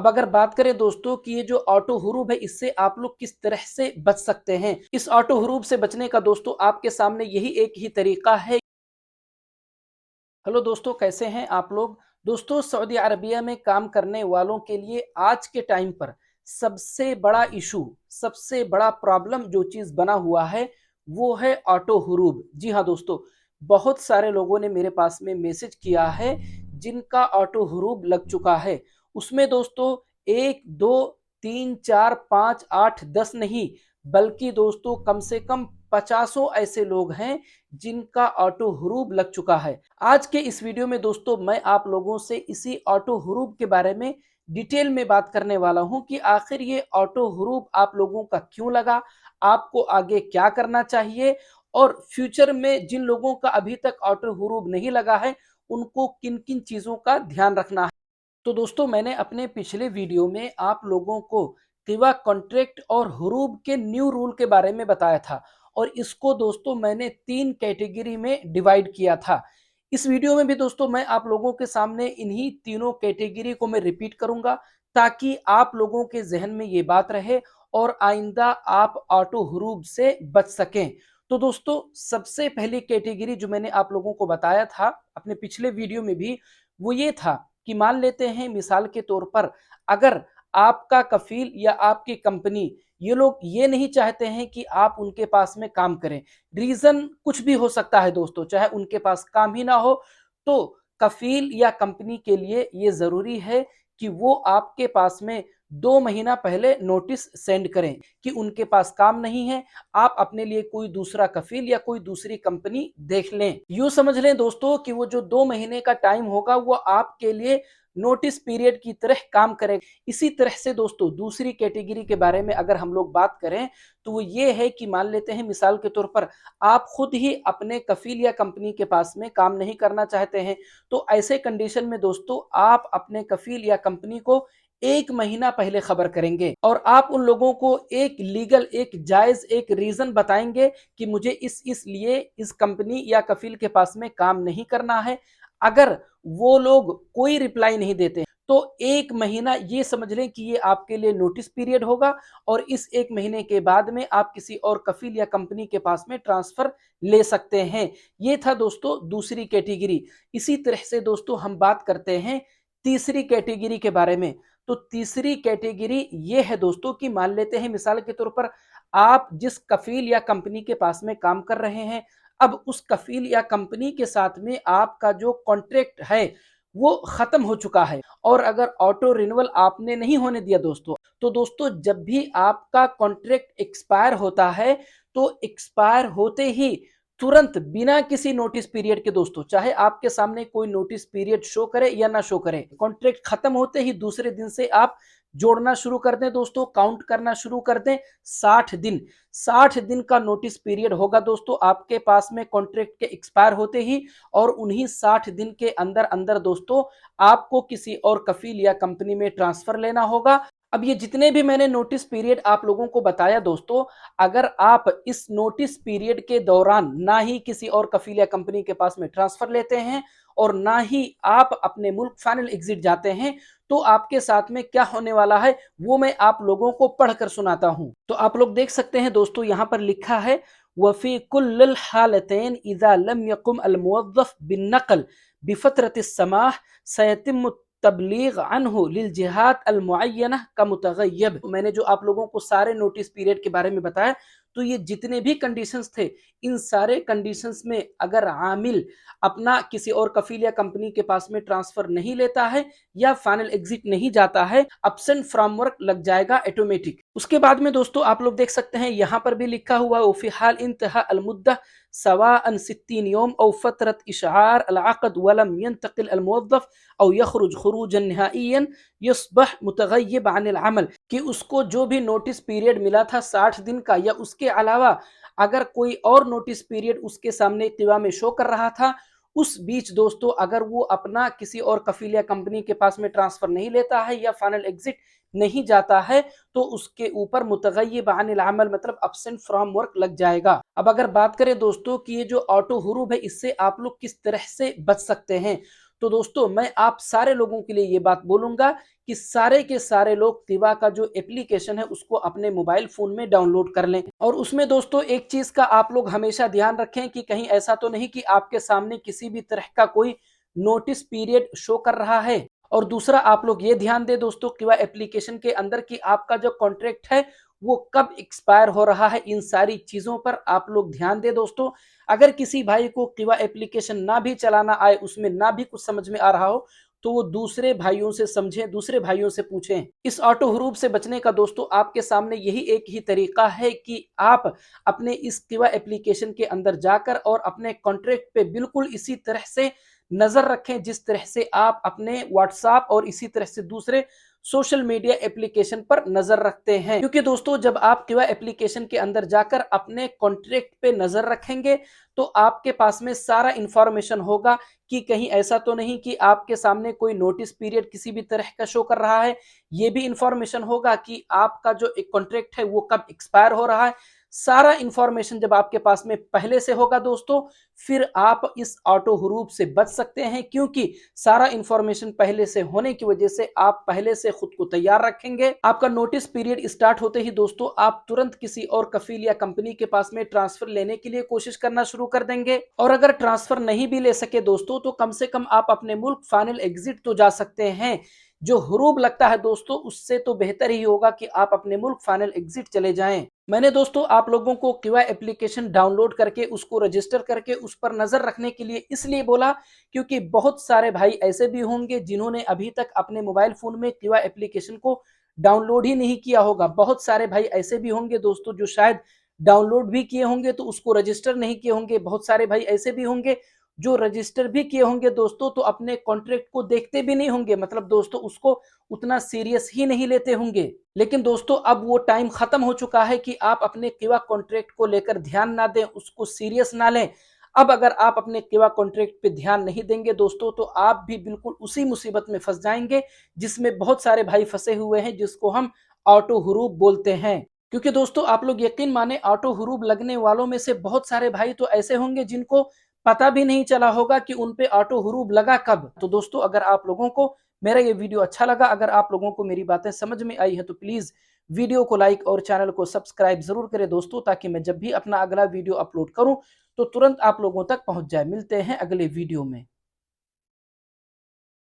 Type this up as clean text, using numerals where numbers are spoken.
अब अगर बात करें दोस्तों कि ये जो ऑटो हुरूब है इससे आप लोग किस तरह से बच सकते हैं। इस ऑटो हुरूब से बचने का दोस्तों आपके सामने यही एक ही तरीका है। हेलो दोस्तों, कैसे हैं आप लोग। दोस्तों, सऊदी अरबिया में काम करने वालों के लिए आज के टाइम पर सबसे बड़ा इशू, सबसे बड़ा प्रॉब्लम जो चीज़ बना हुआ है वो है ऑटो हुरूब। जी हाँ दोस्तों, बहुत सारे लोगों ने मेरे पास में मैसेज किया है जिनका ऑटो हुरूब लग चुका है। उसमें दोस्तों 1 2 3 4 5 8 10 नहीं, बल्कि दोस्तों कम से कम पचासों ऐसे लोग हैं जिनका ऑटो हुरूब लग चुका है। आज के इस वीडियो में दोस्तों मैं आप लोगों से इसी ऑटो हुरूब के बारे में डिटेल में बात करने वाला हूं कि आखिर ये ऑटो हुरूब आप लोगों का क्यों लगा, आपको आगे क्या करना चाहिए और फ्यूचर में जिन लोगों का अभी तक ऑटो हुरूब नहीं लगा है उनको किन किन चीज़ों का ध्यान रखना है। तो दोस्तों, मैंने अपने पिछले वीडियो में आप लोगों को किवा कॉन्ट्रैक्ट और हुरूब के न्यू रूल के बारे में बताया था और इसको दोस्तों मैंने 3 कैटेगरी में डिवाइड किया था। इस वीडियो में भी दोस्तों मैं आप लोगों के सामने इन्हीं तीनों कैटेगरी को मैं रिपीट करूंगा ताकि आप लोगों के जहन में ये बात रहे और आइंदा आप ऑटो हुरूब से बच सकें। तो दोस्तों, सबसे पहली कैटेगरी जो मैंने आप लोगों को बताया था अपने पिछले वीडियो में भी, वो ये था कि मान लेते हैं मिसाल के तौर पर अगर आपका कफील या आपकी कंपनी ये लोग ये नहीं चाहते हैं कि आप उनके पास में काम करें। रीजन कुछ भी हो सकता है दोस्तों, चाहे उनके पास काम ही ना हो, तो कफील या कंपनी के लिए ये जरूरी है कि वो आपके पास में 2 महीना पहले नोटिस सेंड करें कि उनके पास काम नहीं है, आप अपने लिए कोई दूसरा कफील या कोई दूसरी कंपनी देख लें। यूं समझ लें दोस्तों कि वो जो 2 महीने का टाइम होगा वो आपके लिए नोटिस पीरियड की तरह काम करेगा। इसी तरह से दोस्तों दूसरी कैटेगरी के बारे में अगर हम लोग बात करें तो वो ये है कि मान लेते हैं मिसाल के तौर पर आप खुद ही अपने कफील या कंपनी के पास में काम नहीं करना चाहते हैं, तो ऐसे कंडीशन में दोस्तों आप अपने कफील या कंपनी को 1 महीना पहले खबर करेंगे और आप उन लोगों को एक लीगल, एक जायज, एक रीजन बताएंगे कि मुझे इस लिए इस कंपनी या कफील के पास में काम नहीं करना है। अगर वो लोग कोई रिप्लाई नहीं देते तो 1 महीना ये समझ लें कि ये आपके लिए नोटिस पीरियड होगा और इस 1 महीने के बाद में आप किसी और कफील या कंपनी के पास में ट्रांसफर ले सकते हैं। ये था दोस्तों दूसरी कैटेगरी। इसी तरह से दोस्तों हम बात करते हैं तीसरी कैटेगरी के बारे में। तो तीसरी कैटेगरी ये है दोस्तों कि मान लेते हैं मिसाल के तौर पर आप जिस कफील या कंपनी के पास में काम कर रहे हैं, अब उस कफील या कंपनी के साथ में आपका जो कॉन्ट्रैक्ट है वो खत्म हो चुका है और अगर ऑटो रिन्यूअल आपने नहीं होने दिया दोस्तों, तो दोस्तों जब भी आपका कॉन्ट्रैक्ट एक्सपायर होता है तो एक्सपायर होते ही तुरंत बिना किसी नोटिस पीरियड के दोस्तों, चाहे आपके सामने कोई नोटिस पीरियड शो करे या ना शो करे, कॉन्ट्रैक्ट खत्म होते ही दूसरे दिन से आप जोड़ना शुरू कर दें दोस्तों, काउंट करना शुरू कर दें। 60 दिन, 60 दिन का नोटिस पीरियड होगा दोस्तों आपके पास में कॉन्ट्रैक्ट के एक्सपायर होते ही और उन्हीं 60 दिन के अंदर अंदर दोस्तों आपको किसी और कफील या कंपनी में ट्रांसफर लेना होगा। अब ये जितने भी मैंने नोटिस पीरियड आप लोगों को बताया दोस्तों, अगर आप इस नोटिस पीरियड के दौरान ना ही किसी और कफील या कंपनी के पास में ट्रांसफर लेते हैं और ना ही आप अपने मुल्क फाइनल एग्जिट जाते हैं, तो आपके साथ में क्या होने वाला है वो मैं आप लोगों को पढ़कर सुनाता हूं। तो आप लोग देख सकते हैं दोस्तों, यहां पर लिखा है वफी कुल्ल हालतैन इज़ा लम यकुम अल मुवज़्ज़फ़ बिन्नक़ल बिफ़तरत समाह सयतिम तबलीग अनहु लिल जिहाद अल मुअय्यना का मुतगय्यब। मैंने जो आप लोगों को सारे नोटिस पीरियड के बारे में बताया, तो ये जितने भी कंडीशंस थे इन सारे कंडीशंस में अगर आमिल अपना किसी और कफील या कंपनी के पास में ट्रांसफर नहीं लेता है या फाइनल एग्जिट नहीं जाता है, अब्सेंट फ्रॉम वर्क लग जाएगा ऑटोमेटिक। उसके बाद में दोस्तों आप लोग देख सकते हैं यहां पर भी लिखा हुआ वफी हाल इंतहा अल मुद्दा सवाअन 60 यौम औ फतरत इशआर अल अक़द वलम यंतकिल अल मुवज़्ज़फ़ औ यखरुज खुरूजन निहाइयन युस्बह मुतगय्यब अनिल अमल, कि उसको जो भी नोटिस पीरियड मिला था 60 दिन का या उसके अलावा अगर कोई और नोटिस पीरियड उसके सामने इत्तिवा में शो कर रहा था, उस बीच दोस्तों अगर वो अपना किसी और कफील या कंपनी के पास में ट्रांसफर नहीं लेता है या फाइनल एग्जिट नहीं जाता है, तो उसके ऊपर मुतगय्यब अनिल अमल मतलब अब्सेंट फ्रॉम वर्क लग जाएगा। अब अगर बात करें दोस्तों कि ये जो ऑटो हुरूब है इससे आप लोग किस तरह से बच सकते हैं, तो दोस्तों मैं आप सारे लोगों के लिए ये बात बोलूंगा कि सारे के सारे लोग तिवा का जो एप्लीकेशन है उसको अपने मोबाइल फोन में डाउनलोड कर लें। और उसमें दोस्तों एक चीज का आप लोग हमेशा ध्यान रखें कि कहीं ऐसा तो नहीं कि आपके सामने किसी भी तरह का कोई नोटिस पीरियड शो कर रहा है। और दूसरा आप लोग ये ध्यान दें दोस्तों तिवा एप्लीकेशन के अंदर कि आपका जो कॉन्ट्रैक्ट है वो कब एक्सपायर हो रहा है, इन सारी चीजों पर आप लोग ध्यान दें दोस्तों। अगर किसी भाई को किवा एप्लीकेशन ना भी चलाना आए, उसमें ना भी कुछ समझ में आ रहा हो, तो वो दूसरे भाइयों से समझें, दूसरे भाइयों से पूछें। इस ऑटो हरूब से बचने का दोस्तों आपके सामने यही एक ही तरीका है कि आप अपने इस किवा एप्लीकेशन के अंदर जाकर और अपने कॉन्ट्रैक्ट पे बिल्कुल इसी तरह से नजर रखें जिस तरह से आप अपने व्हाट्सएप और इसी तरह से दूसरे सोशल मीडिया एप्लीकेशन पर नजर रखते हैं। क्योंकि दोस्तों जब आप किवा एप्लीकेशन के अंदर जाकर अपने कॉन्ट्रैक्ट पे नजर रखेंगे तो आपके पास में सारा इंफॉर्मेशन होगा कि कहीं ऐसा तो नहीं कि आपके सामने कोई नोटिस पीरियड किसी भी तरह का शो कर रहा है। ये भी इंफॉर्मेशन होगा कि आपका जो एक कॉन्ट्रैक्ट है वो कब एक्सपायर हो रहा है। सारा इंफॉर्मेशन जब आपके पास में पहले से होगा दोस्तों, फिर आप इस ऑटो हरूब से बच सकते हैं। क्योंकि सारा इंफॉर्मेशन पहले से होने की वजह से आप पहले से खुद को तैयार रखेंगे। आपका नोटिस पीरियड स्टार्ट होते ही दोस्तों आप तुरंत किसी और कफील या कंपनी के पास में ट्रांसफर लेने के लिए कोशिश करना शुरू कर देंगे। और अगर ट्रांसफर नहीं भी ले सके दोस्तों तो कम से कम आप अपने मुल्क फाइनल एग्जिट तो जा सकते हैं। जो हरूब लगता है दोस्तों उससे तो बेहतर ही होगा कि आप अपने मुल्क फाइनल एग्जिट चले जाएं। मैंने दोस्तों आप लोगों को किवा एप्लीकेशन डाउनलोड करके उसको रजिस्टर करके उस पर नजर रखने के लिए इसलिए बोला क्योंकि बहुत सारे भाई ऐसे भी होंगे जिन्होंने अभी तक अपने मोबाइल फोन में किवा एप्लीकेशन को डाउनलोड ही नहीं किया होगा। बहुत सारे भाई ऐसे भी होंगे दोस्तों जो शायद डाउनलोड भी किए होंगे तो उसको रजिस्टर नहीं किए होंगे। बहुत सारे भाई ऐसे भी होंगे जो रजिस्टर भी किए होंगे दोस्तों तो अपने कॉन्ट्रैक्ट को देखते भी नहीं होंगे, मतलब दोस्तों उसको उतना सीरियस ही नहीं लेते होंगे। लेकिन दोस्तों अब वो टाइम खत्म हो चुका है कि आप अपने किवा कॉन्ट्रैक्ट को लेकर ध्यान ना दें, उसको सीरियस ना लें। अब अगर आप अपने किवा कॉन्ट्रैक्ट पे ध्यान नहीं देंगे दोस्तों तो आप भी बिल्कुल उसी मुसीबत में फंस जाएंगे जिसमें बहुत सारे भाई फंसे हुए हैं, जिसको हम ऑटो हरूब बोलते हैं। क्योंकि दोस्तों आप लोग यकीन माने ऑटो हरूब लगने वालों में से बहुत सारे भाई तो ऐसे होंगे जिनको पता भी नहीं चला होगा कि उन पे ऑटो हरूब लगा कब। तो दोस्तों अगर आप लोगों को मेरा ये वीडियो अच्छा लगा, अगर आप लोगों को मेरी बातें समझ में आई है तो प्लीज वीडियो को लाइक और चैनल को सब्सक्राइब जरूर करें दोस्तों, ताकि मैं जब भी अपना अगला वीडियो अपलोड करूं तो तुरंत आप लोगों तक पहुंच जाए। मिलते हैं अगले वीडियो में।